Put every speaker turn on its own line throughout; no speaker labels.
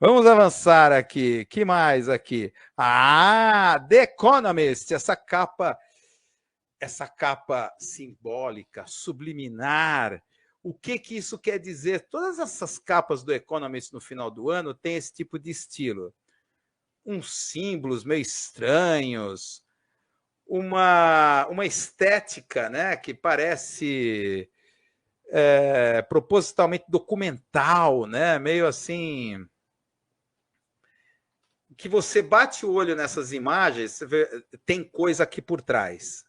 Vamos avançar aqui. Que mais aqui? Ah, The Economist, essa capa simbólica, subliminar. O que que isso quer dizer? Todas essas capas do Economist no final do ano têm esse tipo de estilo. Uns símbolos meio estranhos, uma estética, né, que parece propositalmente documental, né, meio assim, que você bate o olho nessas imagens, você vê, tem coisa aqui por trás.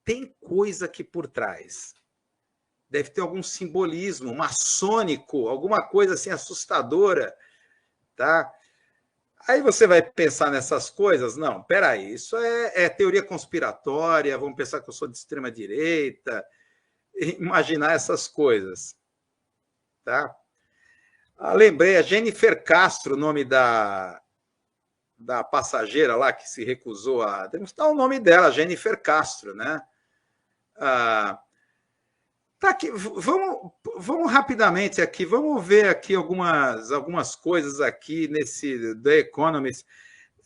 Tem coisa aqui por trás. Deve ter algum simbolismo maçônico, alguma coisa assim assustadora, tá? Aí você vai pensar nessas coisas? Não, peraí, isso é teoria conspiratória, vamos pensar que eu sou de extrema direita, imaginar essas coisas, tá? Lembrei, a Jennifer Castro, o nome da passageira lá que se recusou a... Temos que dar o nome dela, Jennifer Castro, né? Tá aqui, vamos rapidamente aqui, vamos ver aqui algumas coisas aqui nesse The Economist.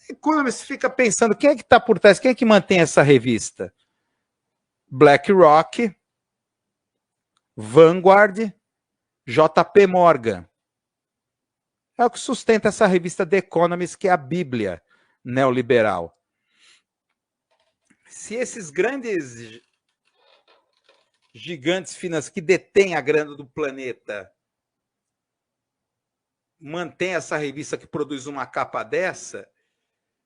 Economist fica pensando, quem é que está por trás? Quem é que mantém essa revista? BlackRock, Vanguard, JP Morgan. É o que sustenta essa revista The Economist, que é a Bíblia neoliberal. Se esses grandes gigantes financeiros que detêm a grana do planeta mantêm essa revista que produz uma capa dessa,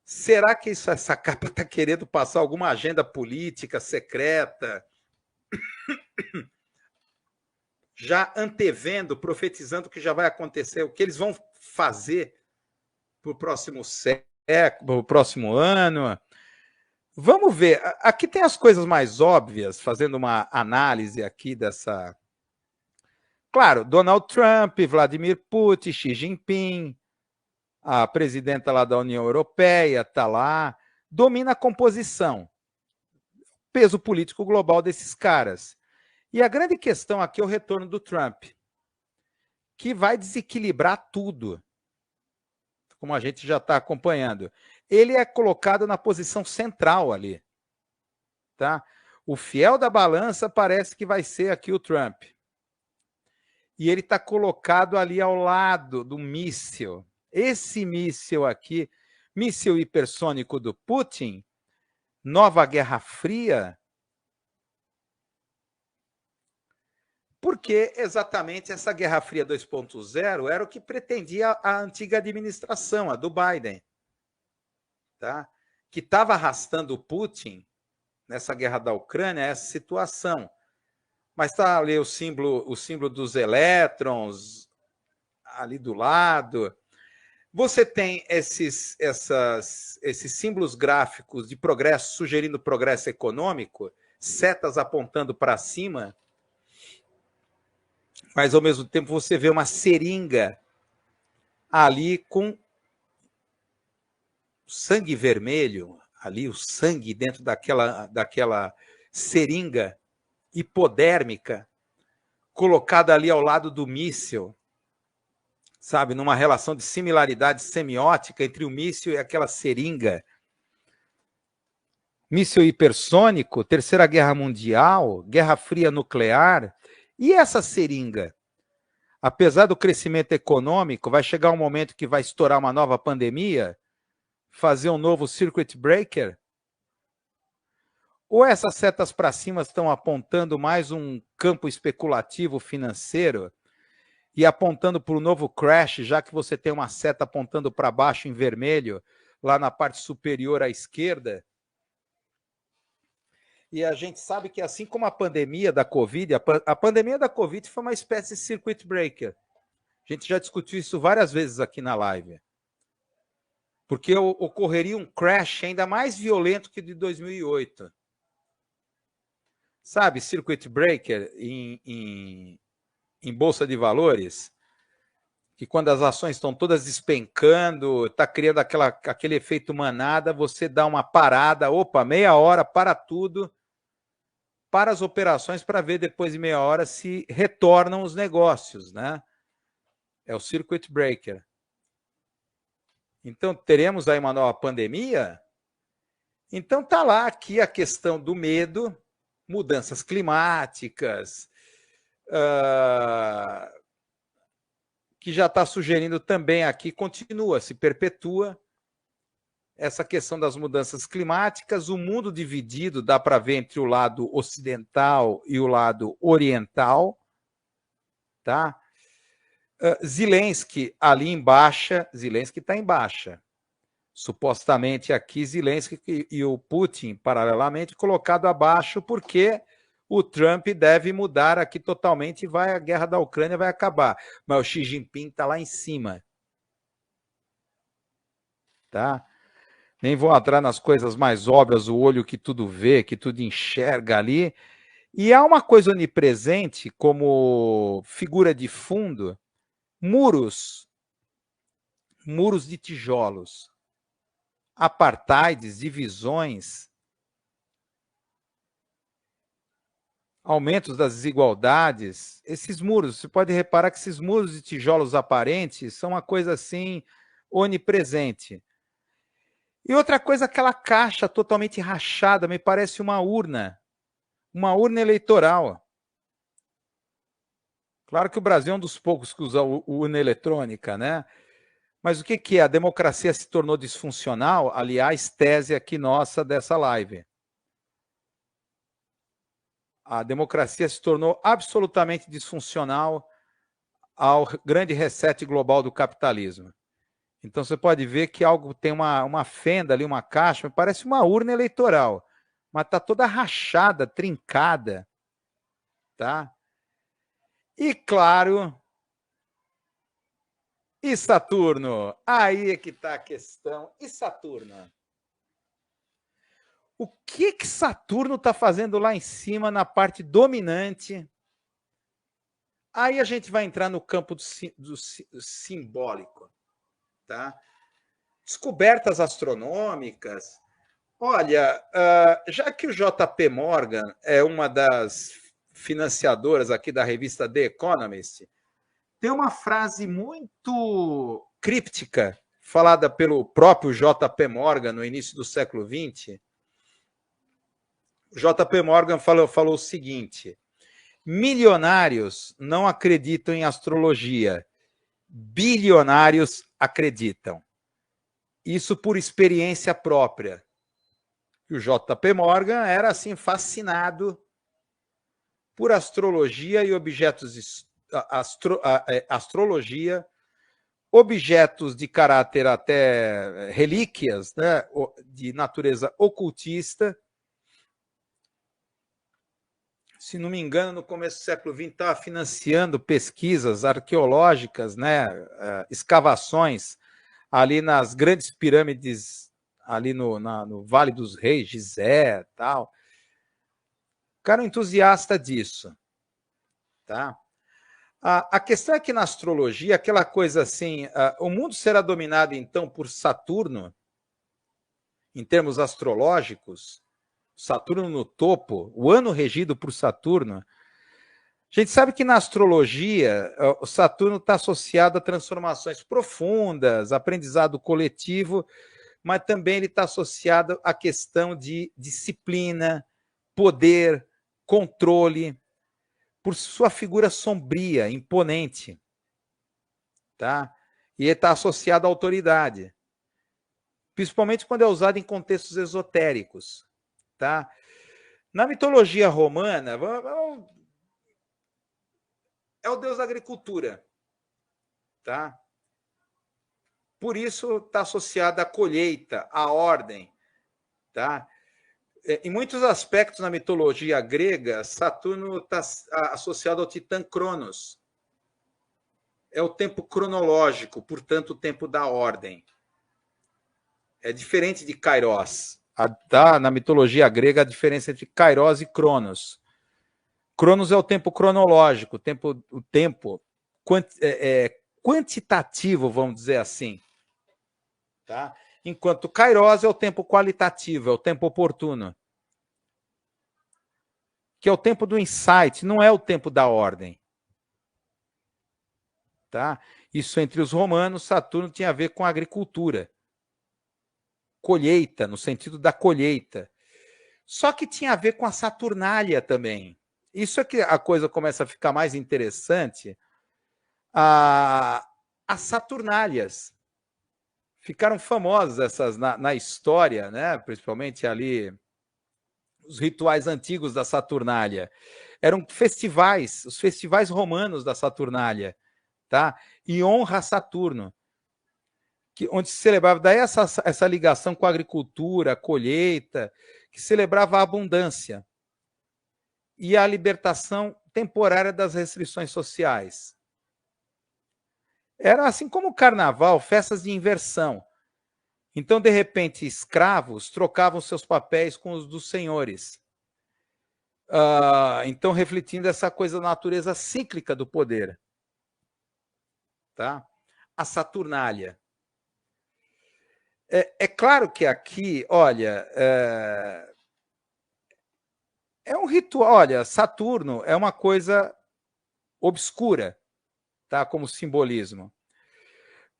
será que essa capa está querendo passar alguma agenda política secreta? Já antevendo, profetizando o que já vai acontecer, o que eles vão fazer para o próximo século, para o próximo ano? Vamos ver. Aqui tem as coisas mais óbvias, fazendo uma análise aqui dessa. Claro, Donald Trump, Vladimir Putin, Xi Jinping, a presidenta lá da União Europeia está lá, domina a composição, peso político global desses caras. E a grande questão aqui é o retorno do Trump, que vai desequilibrar tudo, como a gente já está acompanhando. Ele é colocado na posição central ali, tá? O fiel da balança parece que vai ser aqui o Trump. E ele está colocado ali ao lado do míssil. Esse míssil aqui, míssil hipersônico do Putin, nova Guerra Fria, porque exatamente essa Guerra Fria 2.0 era o que pretendia a antiga administração, a do Biden, tá? Que estava arrastando o Putin nessa guerra da Ucrânia, essa situação. Mas está ali o símbolo dos elétrons ali do lado. Você tem esses símbolos gráficos de progresso, sugerindo progresso econômico, setas apontando para cima, mas ao mesmo tempo você vê uma seringa ali com sangue vermelho, ali o sangue dentro daquela seringa hipodérmica, colocada ali ao lado do míssil, sabe, numa relação de similaridade semiótica entre o míssil e aquela seringa. Míssil hipersônico, Terceira Guerra Mundial, Guerra Fria Nuclear, e essa seringa? Apesar do crescimento econômico, vai chegar um momento que vai estourar uma nova pandemia, fazer um novo circuit breaker? Ou essas setas para cima estão apontando mais um campo especulativo financeiro e apontando para o novo crash, já que você tem uma seta apontando para baixo em vermelho, lá na parte superior à esquerda? E a gente sabe que assim como a pandemia da Covid, a pandemia da Covid foi uma espécie de circuit breaker. A gente já discutiu isso várias vezes aqui na live. Porque ocorreria um crash ainda mais violento que o de 2008. Sabe, circuit breaker em bolsa de valores, que quando as ações estão todas despencando, está criando aquele efeito manada, você dá uma parada, opa, meia hora, para tudo, para as operações, para ver depois de meia hora se retornam os negócios, né? É o circuit breaker. Então, teremos aí uma nova pandemia? Então, está lá aqui a questão do medo, mudanças climáticas, que já está sugerindo também aqui, continua, se perpetua essa questão das mudanças climáticas, o mundo dividido, dá para ver entre o lado ocidental e o lado oriental, tá? Zelensky ali em baixa, Zelensky está em baixa. Supostamente aqui Zelensky e o Putin, paralelamente, colocado abaixo, porque o Trump deve mudar aqui totalmente e a guerra da Ucrânia vai acabar. Mas o Xi Jinping está lá em cima. Tá? Nem vou entrar nas coisas mais óbvias, o olho que tudo vê, que tudo enxerga ali. E há uma coisa onipresente como figura de fundo, muros de tijolos, apartheids, divisões, aumentos das desigualdades. Esses muros, você pode reparar que esses muros de tijolos aparentes são uma coisa assim onipresente. E outra coisa, aquela caixa totalmente rachada, me parece uma urna eleitoral. Claro que o Brasil é um dos poucos que usa urna eletrônica, né? Mas o que é? A democracia se tornou disfuncional? Aliás, tese aqui nossa dessa live. A democracia se tornou absolutamente disfuncional ao grande reset global do capitalismo. Então você pode ver que algo tem uma fenda ali, uma caixa, parece uma urna eleitoral, mas está toda rachada, trincada, tá? E claro, e Saturno? Aí é que está a questão. E Saturno? O que Saturno está fazendo lá em cima, na parte dominante? Aí a gente vai entrar no campo do simbólico, tá? Descobertas astronômicas. Olha, já que o JP Morgan é uma das financiadoras aqui da revista The Economist, tem uma frase muito críptica falada pelo próprio JP Morgan no início do século XX. O JP Morgan falou o seguinte: milionários não acreditam em astrologia, bilionários acreditam. Isso por experiência própria. O JP Morgan era assim fascinado por astrologia e objetos astrologia, objetos de caráter até relíquias, né, de natureza ocultista. Se não me engano, no começo do século XX, estava financiando pesquisas arqueológicas, né, escavações ali nas grandes pirâmides, ali no Vale dos Reis, Gizé, tal. O cara é um entusiasta disso. Tá? A questão é que na astrologia, aquela coisa assim, o mundo será dominado então por Saturno, em termos astrológicos, Saturno no topo, o ano regido por Saturno. A gente sabe que na astrologia, o Saturno está associado a transformações profundas, aprendizado coletivo, mas também ele está associado à questão de disciplina, poder, controle, por sua figura sombria, imponente, tá? E ele está associado à autoridade, principalmente quando é usado em contextos esotéricos, tá? Na mitologia romana, é o deus da agricultura, tá? Por isso está associado à colheita, à ordem, tá? Em muitos aspectos na mitologia grega, Saturno está associado ao titã Cronos. É o tempo cronológico, portanto, o tempo da ordem. É diferente de Kairos. Tá? Na mitologia grega, a diferença entre Kairos e Cronos. Cronos é o tempo cronológico, o tempo quantitativo, vamos dizer assim. Tá? Enquanto Kairos é o tempo qualitativo, é o tempo oportuno. Que é o tempo do insight, não é o tempo da ordem. Tá? Isso entre os romanos, Saturno tinha a ver com a agricultura. Colheita, no sentido da colheita. Só que tinha a ver com a Saturnália também. Isso é que a coisa começa a ficar mais interessante. As Saturnálias ficaram famosas essas na história, né? Principalmente ali os rituais antigos da Saturnália. Eram festivais, os festivais romanos da Saturnália, tá? E honra a Saturno, onde se celebrava daí essa ligação com a agricultura, a colheita, que celebrava a abundância e a libertação temporária das restrições sociais. Era assim como o carnaval, festas de inversão. Então, de repente, escravos trocavam seus papéis com os dos senhores. Então, refletindo essa coisa da natureza cíclica do poder. Tá? A Saturnália. É claro que aqui, olha, é um ritual. Olha, Saturno é uma coisa obscura, tá? Como simbolismo.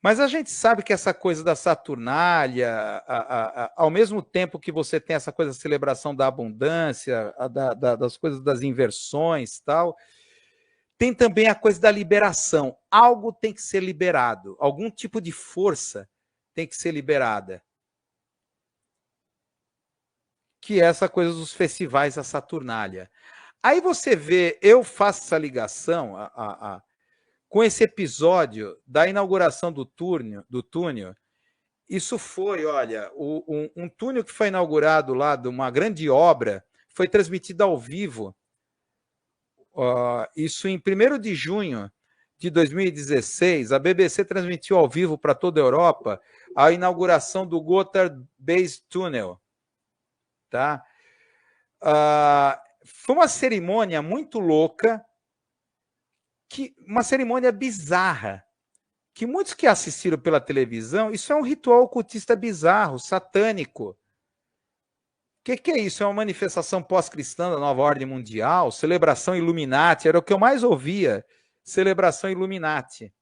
Mas a gente sabe que essa coisa da Saturnália, ao mesmo tempo que você tem essa coisa da celebração da abundância, das coisas das inversões e tal, tem também a coisa da liberação. Algo tem que ser liberado, algum tipo de força tem que ser liberada. Que é essa coisa dos festivais da Saturnália. Aí você vê, eu faço essa ligação com esse episódio da inauguração do túnel. Isso foi, olha, um túnel que foi inaugurado lá de uma grande obra, foi transmitido ao vivo. Isso em 1º de junho de 2016, a BBC transmitiu ao vivo para toda a Europa a inauguração do Gotthard Base Tunnel. Tá? Foi uma cerimônia muito louca, uma cerimônia bizarra, que muitos que assistiram pela televisão, isso é um ritual ocultista bizarro, satânico. O que é isso? É uma manifestação pós-cristã da nova ordem mundial, celebração Illuminati, era o que eu mais ouvia, celebração Illuminati.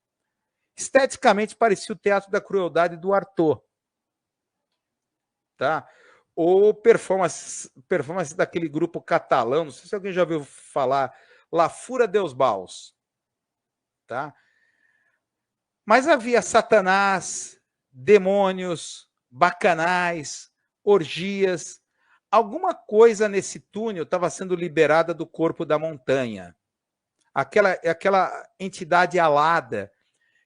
Esteticamente parecia o Teatro da Crueldade do Artaud. Tá? Ou performance daquele grupo catalão, não sei se alguém já ouviu falar, La Fura Deus Baus. Tá? Mas havia Satanás, demônios, bacanais, orgias. Alguma coisa nesse túnel estava sendo liberada do corpo da montanha. Aquela entidade alada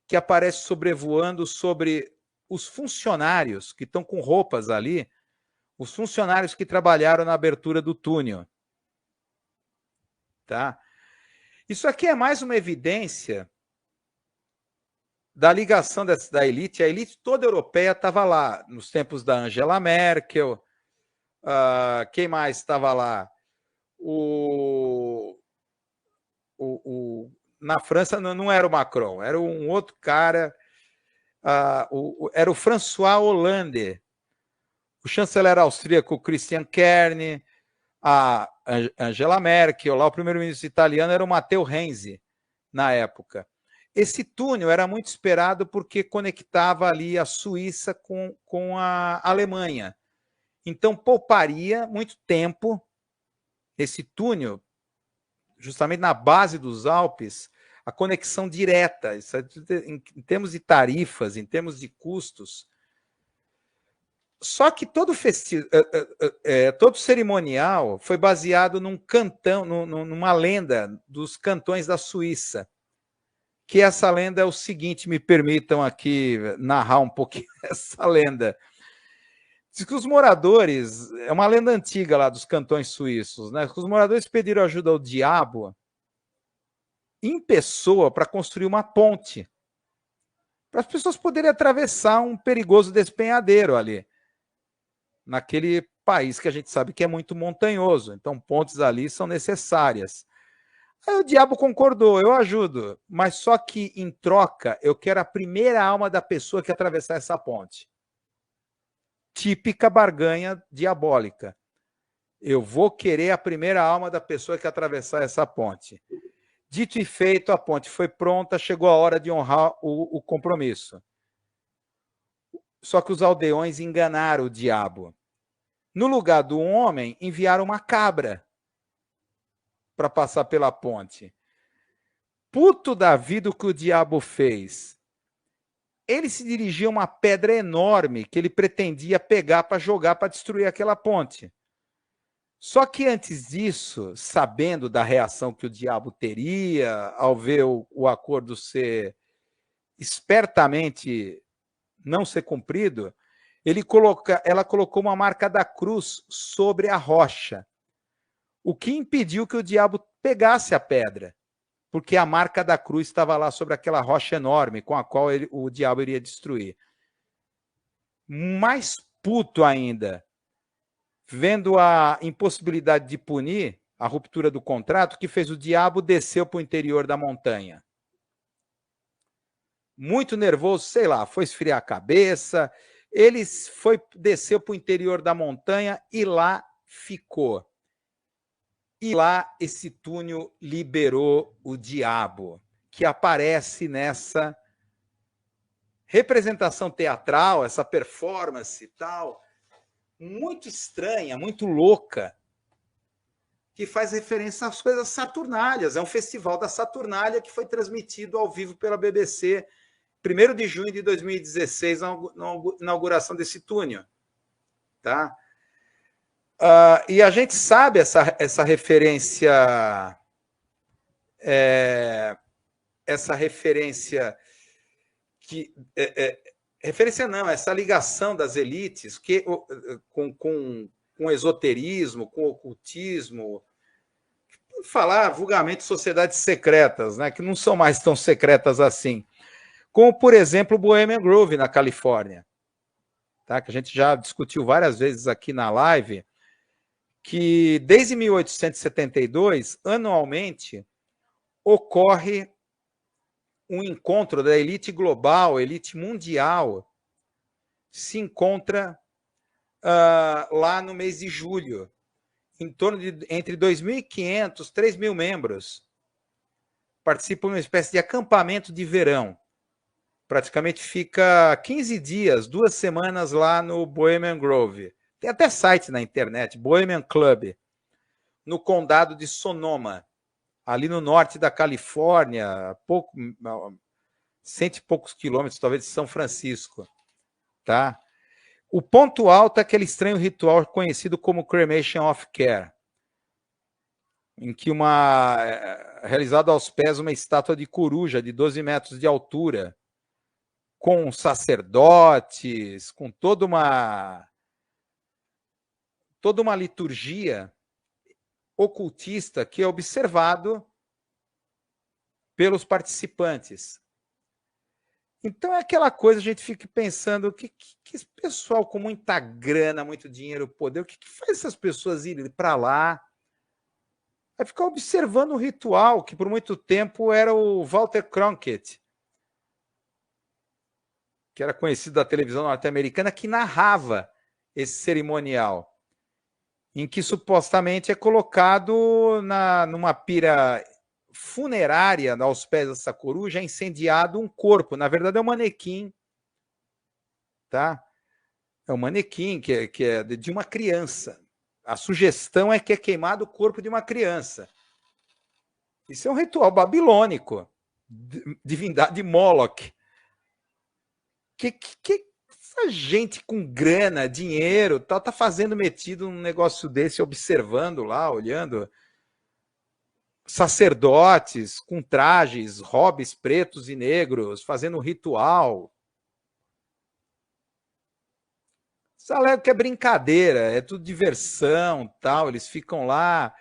que aparece sobrevoando sobre os funcionários que estão com roupas ali, os funcionários que trabalharam na abertura do túnel. Tá? Isso aqui é mais uma evidência da ligação da elite. A elite toda europeia estava lá, nos tempos da Angela Merkel. Quem mais estava lá? Na França não era o Macron, era um outro cara, era o François Hollande, o chanceler austríaco Christian Kern, a Angela Merkel, lá o primeiro-ministro italiano era o Matteo Renzi, na época. Esse túnel era muito esperado porque conectava ali a Suíça com a Alemanha. Então, pouparia muito tempo esse túnel, justamente na base dos Alpes, a conexão direta, isso em termos de tarifas, em termos de custos. Só que todo cerimonial foi baseado num cantão, numa lenda dos cantões da Suíça. Que essa lenda é o seguinte, me permitam aqui narrar um pouquinho essa lenda. Diz que os moradores, é uma lenda antiga lá dos cantões suíços, né? Que os moradores pediram ajuda ao diabo em pessoa para construir uma ponte, para as pessoas poderem atravessar um perigoso despenhadeiro ali, naquele país que a gente sabe que é muito montanhoso. Então, pontes ali são necessárias. Aí o diabo concordou, eu ajudo, mas só que em troca eu quero a primeira alma da pessoa que atravessar essa ponte. Típica barganha diabólica. Eu vou querer a primeira alma da pessoa que atravessar essa ponte. Dito e feito, a ponte foi pronta, chegou a hora de honrar o compromisso. Só que os aldeões enganaram o diabo. No lugar do homem, enviaram uma cabra para passar pela ponte. Puto da vida, o que o diabo fez? Ele se dirigia a uma pedra enorme que ele pretendia pegar para jogar para destruir aquela ponte. Só que antes disso, sabendo da reação que o diabo teria ao ver o acordo ser espertamente não ser cumprido, ela colocou uma marca da cruz sobre a rocha, o que impediu que o diabo pegasse a pedra, porque a marca da cruz estava lá sobre aquela rocha enorme com a qual o diabo iria destruir. Mais puto ainda, vendo a impossibilidade de punir a ruptura do contrato, que fez o diabo descer para o interior da montanha. Muito nervoso, sei lá, foi esfriar a cabeça, ele desceu para o interior da montanha e lá ficou. E lá esse túnel liberou o diabo, que aparece nessa representação teatral, essa performance e tal, muito estranha, muito louca, que faz referência às coisas saturnálias. É um festival da Saturnália que foi transmitido ao vivo pela BBC, 1º de junho de 2016, na inauguração desse túnel. Tá? E a gente sabe essa referência, referência não, essa ligação das elites com esoterismo, com ocultismo, falar vulgarmente sociedades secretas, né, que não são mais tão secretas assim, como, por exemplo, o Bohemian Grove, na Califórnia, tá, que a gente já discutiu várias vezes aqui na live, que desde 1872, anualmente, ocorre um encontro da elite global, elite mundial, se encontra lá no mês de julho, em torno de entre 2.500 e 3.000 membros participam de uma espécie de acampamento de verão. Praticamente fica 15 dias, 2 semanas lá no Bohemian Grove. Tem até site na internet, Bohemian Club, no condado de Sonoma, ali no norte da Califórnia, cento e poucos quilômetros, talvez, de São Francisco. Tá? O ponto alto é aquele estranho ritual conhecido como Cremation of Care, em que realizado aos pés uma estátua de coruja de 12 metros de altura, com sacerdotes, com toda uma liturgia ocultista que é observado pelos participantes. Então é aquela coisa, a gente fica pensando, que esse pessoal com muita grana, muito dinheiro, poder, o que faz essas pessoas irem para lá? Vai ficar observando um ritual que por muito tempo era o Walter Cronkite, que era conhecido da televisão norte-americana, que narrava esse cerimonial, em que supostamente é colocado numa pira funerária aos pés dessa coruja, é incendiado um corpo. Na verdade, é um manequim. Tá? É um manequim que é de uma criança. A sugestão é que é queimado o corpo de uma criança. Isso é um ritual babilônico, divindade Moloch. Que essa gente com grana, dinheiro, tá fazendo metido num negócio desse, observando lá, olhando sacerdotes com trajes, robes pretos e negros, fazendo um ritual. Isso alega que é brincadeira, é tudo diversão, tal. Eles ficam lá,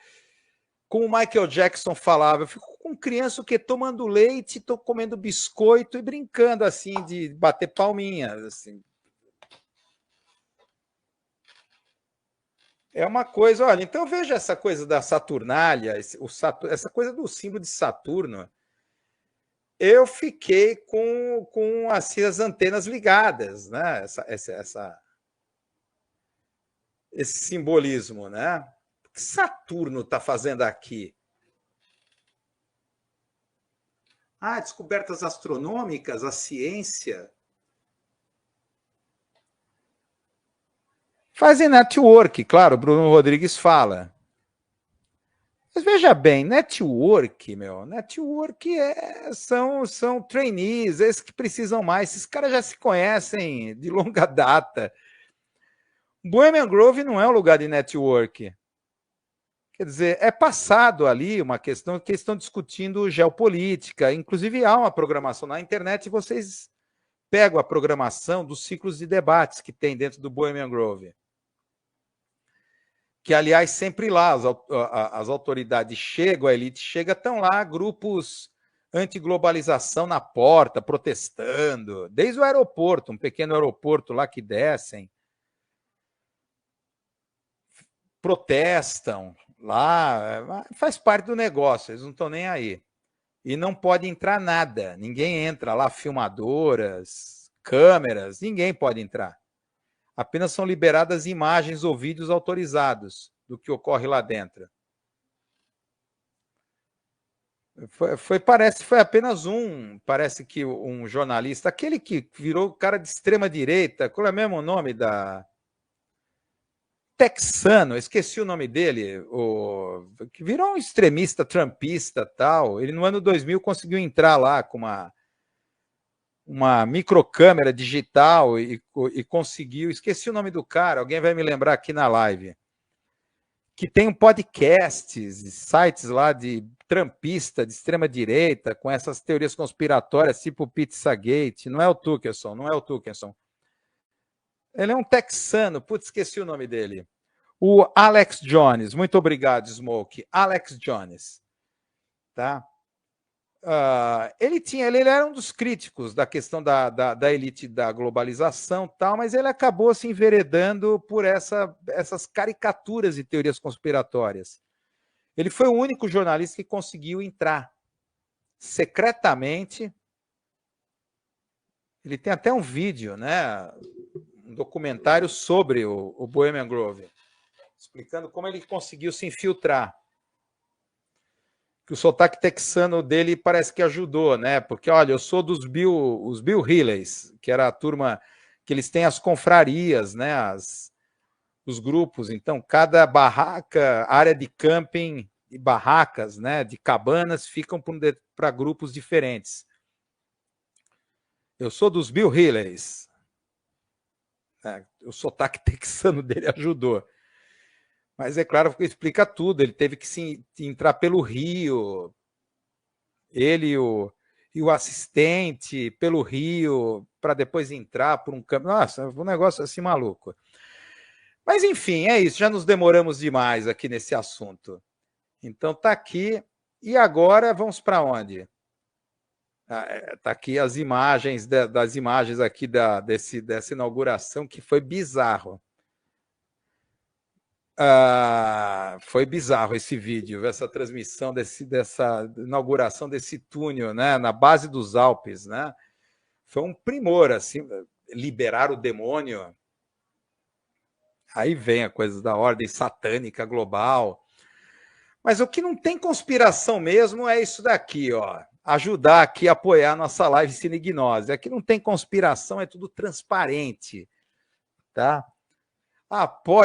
como o Michael Jackson falava, eu fico com criança o quê? Tomando leite, tô comendo biscoito e brincando assim de bater palminha, assim. É uma coisa, olha, então veja essa coisa da Saturnália, essa coisa do símbolo de Saturno. Eu fiquei com assim, as antenas ligadas, né? Esse simbolismo, né? O que Saturno está fazendo aqui? Ah, descobertas astronômicas, a ciência. Fazem network, claro, o Bruno Rodrigues fala. Mas veja bem, network, network são trainees, esses que precisam mais. Esses caras já se conhecem de longa data. Bohemian Grove não é um lugar de network. Quer dizer, é passado ali uma questão que estão discutindo geopolítica. Inclusive, há uma programação na internet e vocês pegam a programação dos ciclos de debates que tem dentro do Bohemian Grove. Que, aliás, sempre lá as autoridades chegam, a elite chega, estão lá grupos anti-globalização na porta, protestando, desde o aeroporto, um pequeno aeroporto lá que descem, protestam lá, faz parte do negócio, eles não estão nem aí. E não pode entrar nada, ninguém entra lá, filmadoras, câmeras, ninguém pode entrar. Apenas são liberadas imagens ou vídeos autorizados do que ocorre lá dentro. Foi apenas parece que um jornalista, aquele que virou cara de extrema direita, qual é mesmo o nome da texano, esqueci o nome dele, que virou um extremista trumpista tal. Ele no ano 2000 conseguiu entrar lá com uma microcâmera digital e conseguiu, esqueci o nome do cara, alguém vai me lembrar aqui na live, que tem um podcasts, sites lá de trampista, de extrema direita, com essas teorias conspiratórias, tipo Pizzagate. Não é o Tuckerson. Ele é um texano, putz, esqueci o nome dele. O Alex Jones, muito obrigado, Smoke. Alex Jones, tá? Ele era um dos críticos da questão da elite da globalização, tal, mas ele acabou se enveredando por essas caricaturas e teorias conspiratórias. Ele foi o único jornalista que conseguiu entrar secretamente. Ele tem até um vídeo, né, um documentário sobre o Bohemian Grove, explicando como ele conseguiu se infiltrar. Que o sotaque texano dele parece que ajudou, né? Porque, olha, eu sou os Bill Hilleys, que era a turma que eles têm as confrarias, né? Os grupos. Então, cada barraca, área de camping e barracas, né? De cabanas, ficam para grupos diferentes. Eu sou dos Bill Hilleys. O sotaque texano dele ajudou. Mas é claro que explica tudo. Ele teve que entrar pelo Rio, ele e o assistente pelo Rio, para depois entrar por um campo. Nossa, um negócio assim maluco. Mas enfim, é isso. Já nos demoramos demais aqui nesse assunto. Então tá aqui. E agora vamos para onde? Tá aqui as imagens das imagens aqui dessa inauguração, que foi bizarro. Foi bizarro esse vídeo, essa transmissão dessa inauguração desse túnel, né, na base dos Alpes, né? Foi um primor, assim, liberar o demônio. Aí vem a coisa da ordem satânica global. Mas o que não tem conspiração mesmo é isso daqui, ó. Ajudar aqui a apoiar a nossa live Cine Gnose. Aqui não tem conspiração, é tudo transparente, tá? Apoia